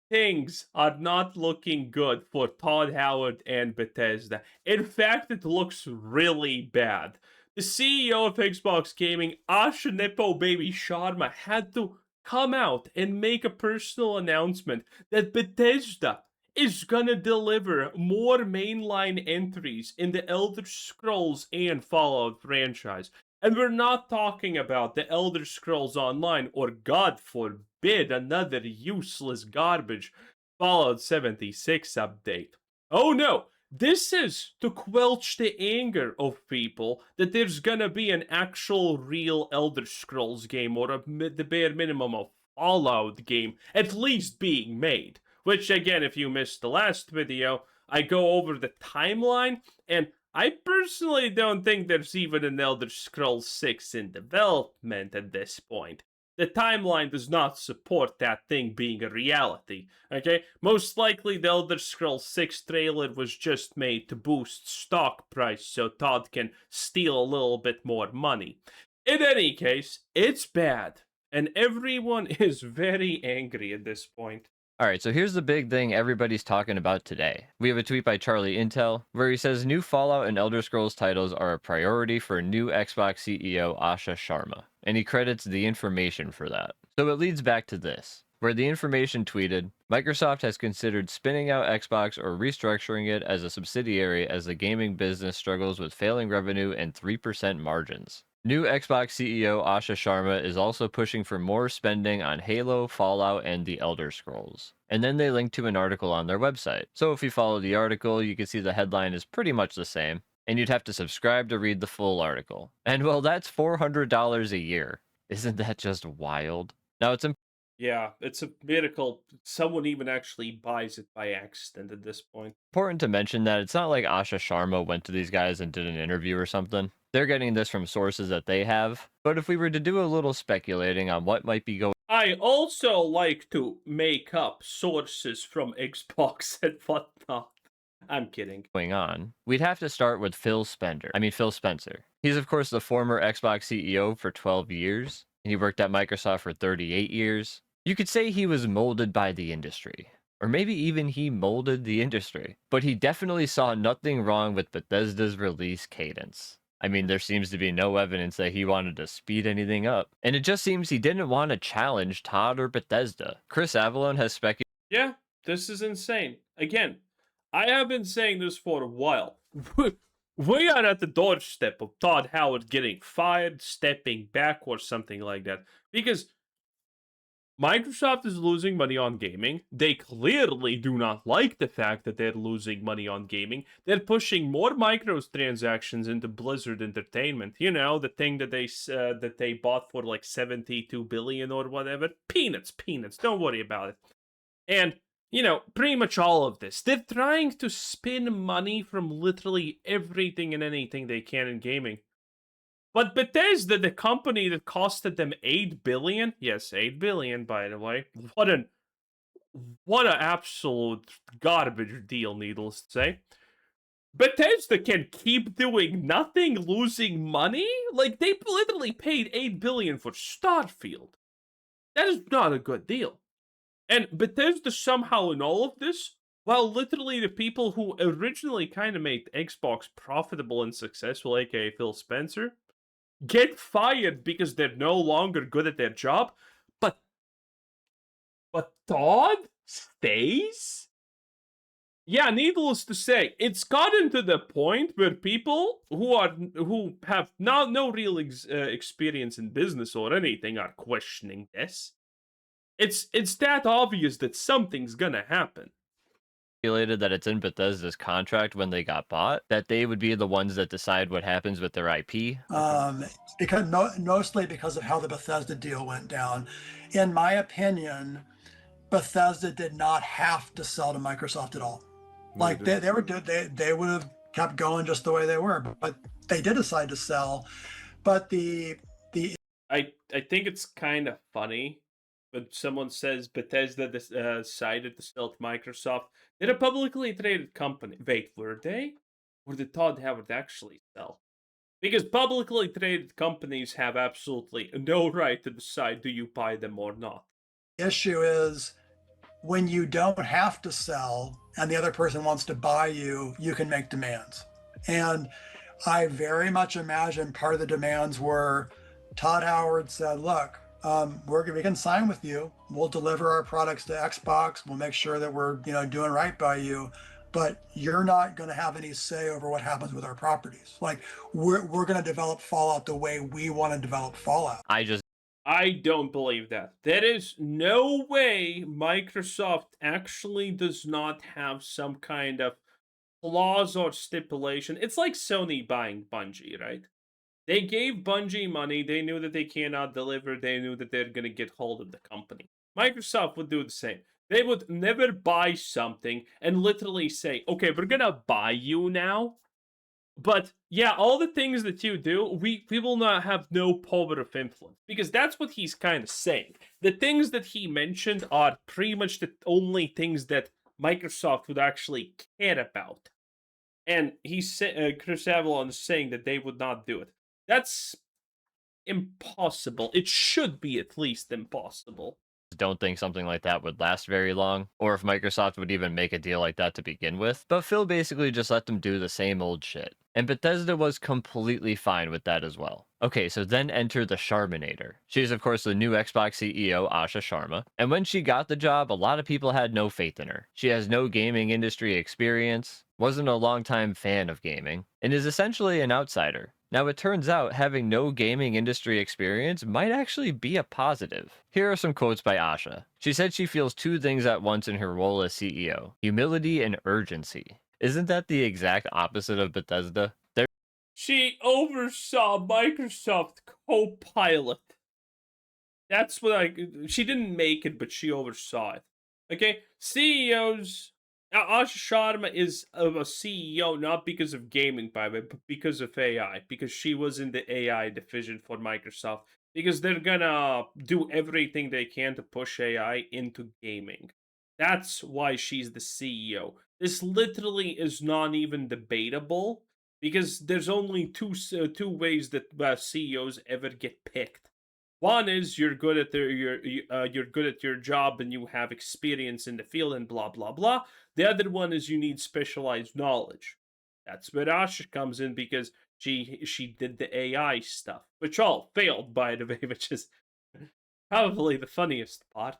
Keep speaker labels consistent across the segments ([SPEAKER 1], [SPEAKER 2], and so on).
[SPEAKER 1] things are not looking good for Todd Howard and Bethesda. In fact, it looks really bad. The CEO of Xbox Gaming, Asha Baby Sharma, had to come out and make a personal announcement that Bethesda is gonna deliver more mainline entries in the Elder Scrolls and Fallout franchise. And we're not talking about the Elder Scrolls Online or, God forbid, another useless garbage Fallout 76 update. Oh no! This is to quelch the anger of people that there's gonna be an actual real Elder Scrolls game or the bare minimum of Fallout game at least being made. Which, again, if you missed the last video, I go over the timeline, and I personally don't think there's even an Elder Scrolls 6 in development at this point. The timeline does not support that thing being a reality, okay? Most likely the Elder Scrolls 6 trailer was just made to boost stock price so Todd can steal a little bit more money. In any case, it's bad, and everyone is very angry at this point.
[SPEAKER 2] All right, so here's the big thing everybody's talking about today. We have a tweet by Charlie Intel where he says new Fallout and Elder Scrolls titles are a priority for new Xbox CEO Asha Sharma, and he credits the information for that. So it leads back to this, where the information tweeted, Microsoft has considered spinning out Xbox or restructuring it as a subsidiary as the gaming business struggles with failing revenue and 3% margins. New Xbox CEO Asha Sharma is also pushing for more spending on Halo, Fallout, and the Elder Scrolls. And then they link to an article on their website. So if you follow the article, you can see the headline is pretty much the same, and you'd have to subscribe to read the full article. And well, that's $400 a year. Isn't that just wild? Now it's
[SPEAKER 1] Yeah, it's a miracle someone even actually buys it by accident at this point.
[SPEAKER 2] important to mention that it's not like Asha Sharma went to these guys and did an interview or something. They're getting this from sources that they have. But if we were to do a little speculating on what might be going
[SPEAKER 1] I also like to make up sources from Xbox and whatnot. I'm kidding.
[SPEAKER 2] on, we'd have to start with Phil Spencer. He's of course the former Xbox CEO for 12 years, and he worked at Microsoft for 38 years. You could say he was molded by the industry, or maybe even he molded the industry, but he definitely saw nothing wrong with Bethesda's release cadence. I mean, there seems to be no evidence that he wanted to speed anything up, and it just seems he didn't want to challenge Todd or Bethesda. Chris Avalon has speculated.
[SPEAKER 1] Yeah, this is insane. Again, I have been saying this for a while. We are at the doorstep of Todd Howard getting fired, stepping back, or something like that. Because Microsoft is losing money on gaming. They clearly do not like the fact that they're losing money on gaming. They're pushing more microtransactions into Blizzard Entertainment. You know, the thing that they bought for like 72 billion or whatever. Peanuts. Don't worry about it. And you know, pretty much all of this. They're trying to spin money from literally everything and anything they can in gaming. But Bethesda, the company that costed them 8 billion, yes, 8 billion by the way. What an absolute garbage deal, needless to say. Bethesda can keep doing nothing, losing money? Like they literally paid 8 billion for Starfield. That is not a good deal. And Bethesda somehow in all of this, while literally the people who originally kind of made Xbox profitable and successful, aka Phil Spencer, get fired because they're no longer good at their job, but Todd stays? Yeah, needless to say, it's gotten to the point where people who have no real experience in business or anything are questioning this. It's that obvious that something's gonna happen.
[SPEAKER 2] That it's in Bethesda's contract when they got bought that they would be the ones that decide what happens with their IP.
[SPEAKER 3] Because mostly because of how the Bethesda deal went down. In my opinion, Bethesda did not have to sell to Microsoft at all. Like they would have kept going just the way they were, but they did decide to sell. But
[SPEAKER 1] I think it's kind of funny when someone says Bethesda decided to sell to Microsoft. They're a publicly traded company. Wait, were they? Or did Todd Howard actually sell? Because publicly traded companies have absolutely no right to decide do you buy them or not.
[SPEAKER 3] issue is when you don't have to sell and the other person wants to buy you, you can make demands. And I very much imagine part of the demands were Todd Howard said, look, we can sign with you. We'll deliver our products to Xbox. We'll make sure that we're, doing right by you, but you're not going to have any say over what happens with our properties. Like we're going to develop Fallout the way we want to develop Fallout.
[SPEAKER 1] I don't believe that. There is no way Microsoft actually does not have some kind of clause or stipulation. It's like Sony buying Bungie, right? They gave Bungie money. They knew that they cannot deliver. They knew that they're going to get hold of the company. Microsoft would do the same. They would never buy something and literally say, okay, we're going to buy you now. But yeah, all the things that you do, we will not have no power of influence. Because that's what he's kind of saying. The things that he mentioned are pretty much the only things that Microsoft would actually care about. And Chris Avalon is saying that they would not do it. That's impossible. It should be at least impossible.
[SPEAKER 2] Don't think something like that would last very long, or if Microsoft would even make a deal like that to begin with, but Phil basically just let them do the same old shit. And Bethesda was completely fine with that as well. Okay, so then enter the Sharminator. She's of course the new Xbox CEO, Asha Sharma, and when she got the job, a lot of people had no faith in her. She has no gaming industry experience, wasn't a longtime fan of gaming, and is essentially an outsider. Now, it turns out having no gaming industry experience might actually be a positive. Here are some quotes by Asha. She said she feels two things at once in her role as CEO: humility and urgency. Isn't that the exact opposite of Bethesda?
[SPEAKER 1] She oversaw Microsoft Copilot. That's what she didn't make it, but she oversaw it. Okay? CEOs. Asha Sharma is a CEO not because of gaming, by the way, but because of AI. Because she was in the AI division for Microsoft. Because they're gonna do everything they can to push AI into gaming. That's why she's the CEO. This literally is not even debatable because there's only two ways that CEOs ever get picked. One is you're good at you're good at your job and you have experience in the field and blah blah blah. The other one is you need specialized knowledge. That's where Asha comes in because she did the AI stuff, which all failed by the way, which is probably the funniest part.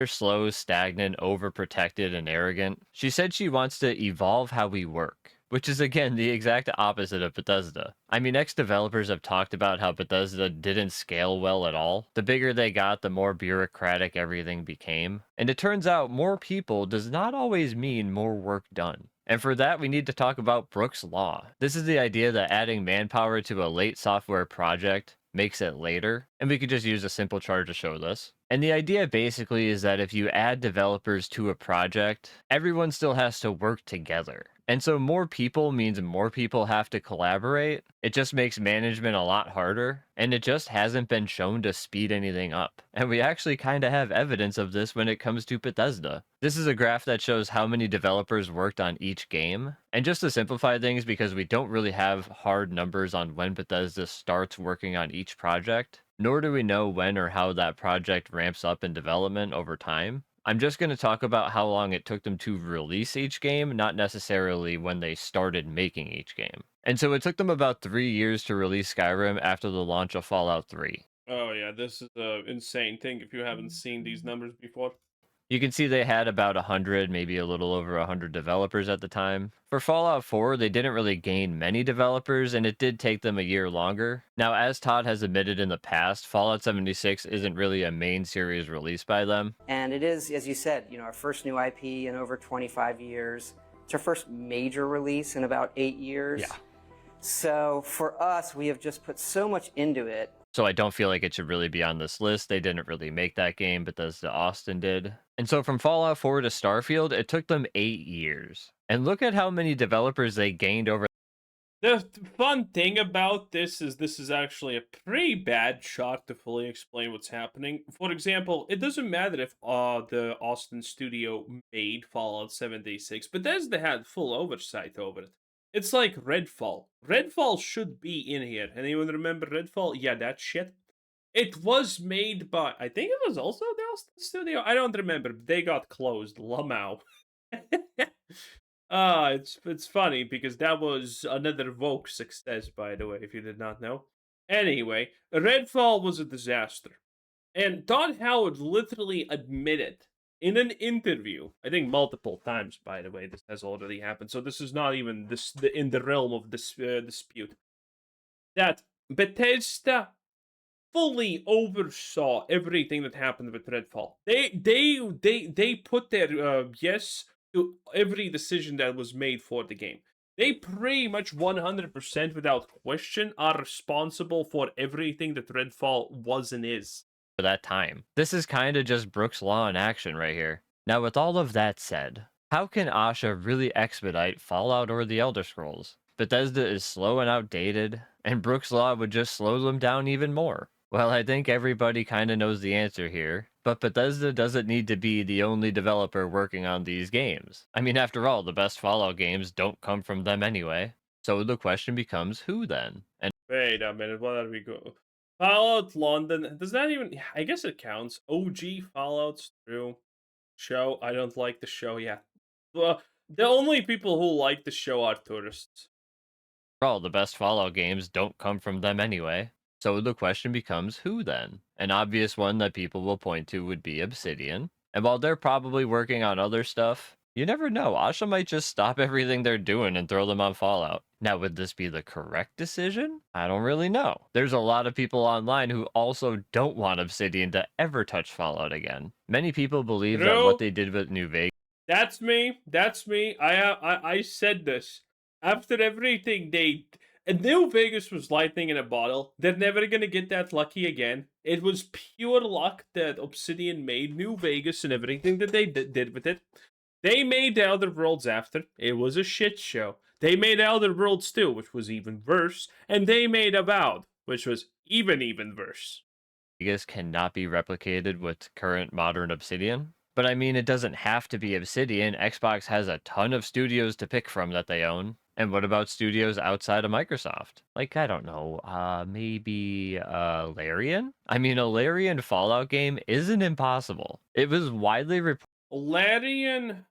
[SPEAKER 2] Slow, stagnant, overprotected, and arrogant. She said she wants to evolve how we work, which is again the exact opposite of Bethesda. I mean, ex-developers have talked about how Bethesda didn't scale well at all. The bigger they got, the more bureaucratic everything became. And it turns out more people does not always mean more work done. And for that, we need to talk about Brooks' Law. This is the idea that adding manpower to a late software project makes it later, and we could just use a simple chart to show this. And the idea basically is that if you add developers to a project, everyone still has to work together. And so more people means more people have to collaborate. It just makes management a lot harder, and it just hasn't been shown to speed anything up. And we actually kind of have evidence of this when it comes to Bethesda. This is a graph that shows how many developers worked on each game. And just to simplify things, because we don't really have hard numbers on when Bethesda starts working on each project, nor do we know when or how that project ramps up in development over time. I'm just going to talk about how long it took them to release each game, not necessarily when they started making each game. And so it took them about 3 years to release Skyrim after the launch of Fallout 3.
[SPEAKER 1] Oh yeah, this is an insane thing if you haven't seen these numbers before.
[SPEAKER 2] You can see they had about 100, maybe a little over 100 developers at the time. For Fallout 4, they didn't really gain many developers, and it did take them a year longer. Now, as Todd has admitted in the past, Fallout 76 isn't really a main series release by them.
[SPEAKER 4] And it is, as you said, our first new IP in over 25 years. It's our first major release in about 8 years.
[SPEAKER 2] Yeah.
[SPEAKER 4] So for us, we have just put so much into it.
[SPEAKER 2] So I don't feel like it should really be on this list. They didn't really make that game, but Bethesda Austin did. And so from Fallout 4 to Starfield, it took them 8 years. And look at how many developers they gained over.
[SPEAKER 1] The fun thing about this is actually a pretty bad shot to fully explain what's happening. For example, it doesn't matter if the Austin studio made Fallout 76, but Bethesda had full oversight over it. It's like Redfall. Redfall should be in here. Anyone remember Redfall? Yeah, that shit. It was made by, I think it was also the Austin studio. I don't remember. They got closed. Lamau. It's funny because that was another Vogue success, by the way, if you did not know. Anyway, Redfall was a disaster. And Todd Howard literally admitted in an interview, I think multiple times, by the way, this has already happened. So this is not even in the realm of this dispute, that Bethesda fully oversaw everything that happened with Redfall. They put their yes to every decision that was made for the game. They pretty much 100% without question are responsible for everything that Redfall was and is.
[SPEAKER 2] For that time. This is kind of just Brooks' Law in action right here. Now, with all of that said, how can Asha really expedite Fallout or the Elder Scrolls? Bethesda is slow and outdated, and Brooks' Law would just slow them down even more. Well, I think everybody kind of knows the answer here, but Bethesda doesn't need to be the only developer working on these games. I mean, after all, the best Fallout games don't come from them anyway. So the question becomes, who then? And
[SPEAKER 1] Wait a minute, what are we going? Fallout London, does that even, I guess it counts. OG Fallout's true. Show, I don't like the show yet. Well, the only people who like the show are tourists.
[SPEAKER 2] after all, the best Fallout games don't come from them anyway. So the question becomes, who then? An obvious one that people will point to would be Obsidian. And while they're probably working on other stuff, you never know. Asha might just stop everything they're doing and throw them on Fallout. Now, would this be the correct decision? I don't really know. There's a lot of people online who also don't want Obsidian to ever touch Fallout again. Many people believe that
[SPEAKER 1] True.
[SPEAKER 2] what they did with New Vegas.
[SPEAKER 1] That's me. That's me. I said this. After everything they, and New Vegas was lightning in a bottle. They're never gonna get that lucky again. It was pure luck that Obsidian made New Vegas and everything that they did with it. They made the Elder Worlds after. It was a shit show. They made Elder Worlds 2, which was even worse, and they made Avowed, which was even worse.
[SPEAKER 2] Vegas cannot be replicated with current modern Obsidian. But I mean, it doesn't have to be Obsidian. Xbox has a ton of studios to pick from that they own. And what about studios outside of Microsoft? Like, I don't know, maybe Larian? I mean, a Larian Fallout game isn't impossible. It was widely reported.
[SPEAKER 1] Larian,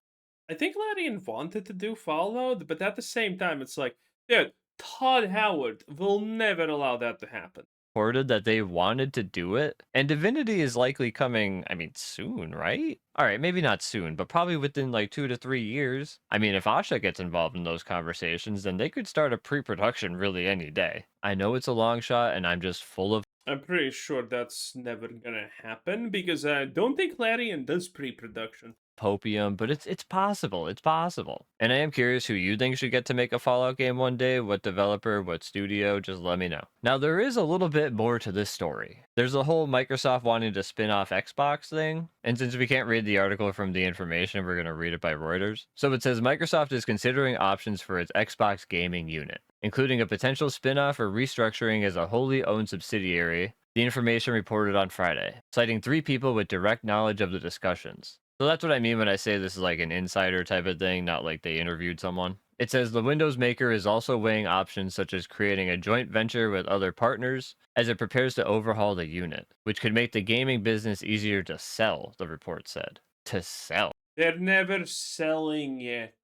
[SPEAKER 1] I think Larian wanted to do Fallout, but at the same time, it's like, dude, Todd Howard will never allow that to happen.
[SPEAKER 2] That they wanted to do it, and Divinity is likely coming, I mean, soon, right? All right, maybe not soon, but probably within like 2 to 3 years. I mean, if Asha gets involved in those conversations, then they could start a pre-production really any day. I know it's a long shot, and I'm just full of.
[SPEAKER 1] I'm pretty sure that's never gonna happen because I don't think Larian does pre-production.
[SPEAKER 2] Popium, but it's possible. It's possible. And I am curious who you think should get to make a Fallout game one day, what developer, what studio, just let me know. Now, there is a little bit more to this story. There's a whole Microsoft wanting to spin off Xbox thing, and since we can't read the article from the information, we're going to read it by Reuters. So it says Microsoft is considering options for its Xbox gaming unit, including a potential spin-off or restructuring as a wholly owned subsidiary. The information reported on Friday, citing 3 people with direct knowledge of the discussions. So that's what I mean when I say this is like an insider type of thing, not like they interviewed someone. It says the Windows maker is also weighing options such as creating a joint venture with other partners as it prepares to overhaul the unit, which could make the gaming business easier to sell, the report said. To sell.
[SPEAKER 1] They're never selling yet.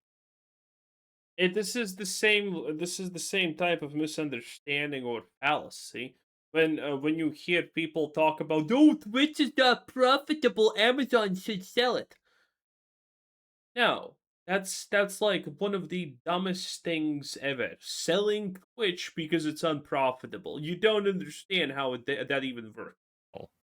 [SPEAKER 1] This is the same type of misunderstanding or fallacy. When you hear people talk about, oh, Twitch is not profitable, Amazon should sell it. No, that's like one of the dumbest things ever. Selling Twitch because it's unprofitable. You don't understand how that even works.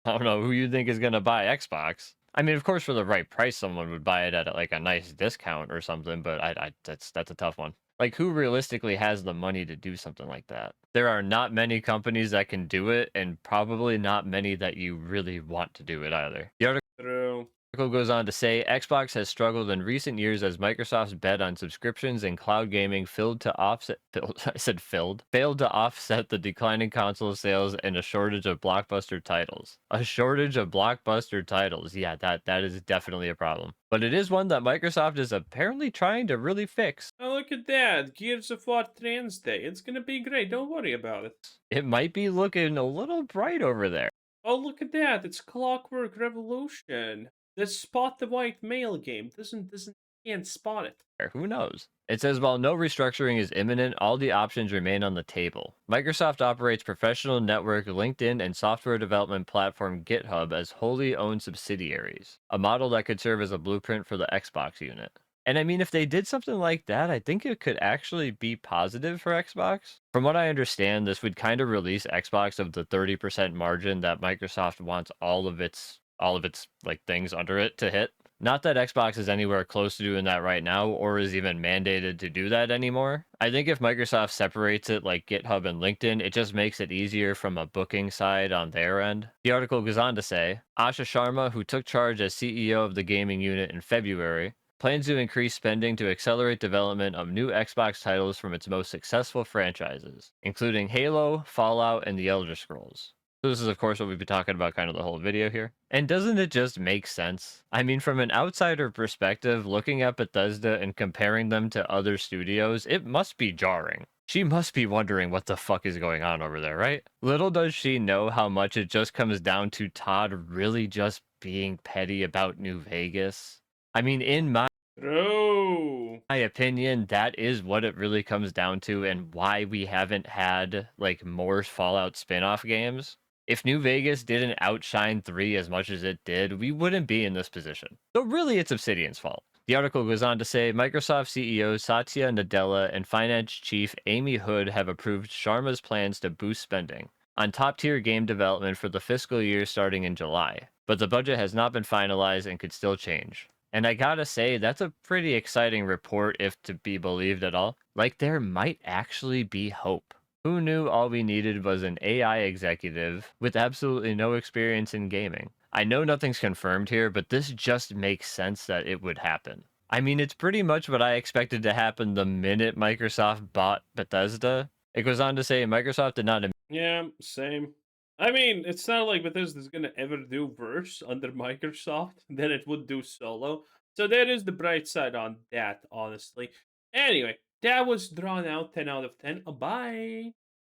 [SPEAKER 2] I don't know who you think is going to buy Xbox. I mean, of course, for the right price, someone would buy it at like a nice discount or something. But that's a tough one. Like, who realistically has the money to do something like that? There are not many companies that can do it, and probably not many that you really want to do it either. The article
[SPEAKER 1] True.
[SPEAKER 2] goes on to say Xbox has struggled in recent years as Microsoft's bet on subscriptions and cloud gaming failed to offset the declining console sales and a shortage of blockbuster titles. A shortage of blockbuster titles. Yeah, that is definitely a problem. But it is one that Microsoft is apparently trying to really fix.
[SPEAKER 1] Oh, look at that. Gears of War Trans Day. It's gonna be great. Don't worry about it.
[SPEAKER 2] It might be looking a little bright over there.
[SPEAKER 1] Oh, look at that! It's Clockwork Revolution. The spot the white male game doesn't can't spot it.
[SPEAKER 2] Who knows? It says while no restructuring is imminent, all the options remain on the table. Microsoft operates professional network LinkedIn and software development platform GitHub as wholly owned subsidiaries, a model that could serve as a blueprint for the Xbox unit. And I mean, if they did something like that, I think it could actually be positive for Xbox. From what I understand, this would kind of release Xbox of the 30% margin that Microsoft wants all of its like things under it to hit. Not that Xbox is anywhere close to doing that right now or is even mandated to do that anymore. I think if Microsoft separates it like GitHub and LinkedIn, it just makes it easier from a booking side on their end. The article goes on to say, Asha Sharma, who took charge as CEO of the gaming unit in February, plans to increase spending to accelerate development of new Xbox titles from its most successful franchises, including Halo, Fallout, and The Elder Scrolls. So this is, of course, what we've been talking about kind of the whole video here. And doesn't it just make sense? I mean, from an outsider perspective, looking at Bethesda and comparing them to other studios, it must be jarring. She must be wondering what the fuck is going on over there, right? Little does she know how much it just comes down to Todd really just being petty about New Vegas. I mean, in
[SPEAKER 1] Bro.
[SPEAKER 2] my opinion, that is what it really comes down to and why we haven't had like more Fallout spin-off games. If New Vegas didn't outshine 3 as much as it did, we wouldn't be in this position. So really, it's Obsidian's fault. The article goes on to say Microsoft CEO Satya Nadella and Finance Chief Amy Hood have approved Sharma's plans to boost spending on top-tier game development for the fiscal year starting in July. But the budget has not been finalized and could still change. And I gotta say, that's a pretty exciting report if to be believed at all. Like, there might actually be hope. Who knew all we needed was an AI executive with absolutely no experience in gaming? I know nothing's confirmed here, but this just makes sense that it would happen. I mean, it's pretty much what I expected to happen the minute Microsoft bought Bethesda. It goes on to say Microsoft did not.
[SPEAKER 1] Yeah, same. I mean, it's not like Bethesda's gonna ever do worse under Microsoft than it would do solo. So there is the bright side on that, honestly. Anyway, that was drawn out 10 out of 10. Bye.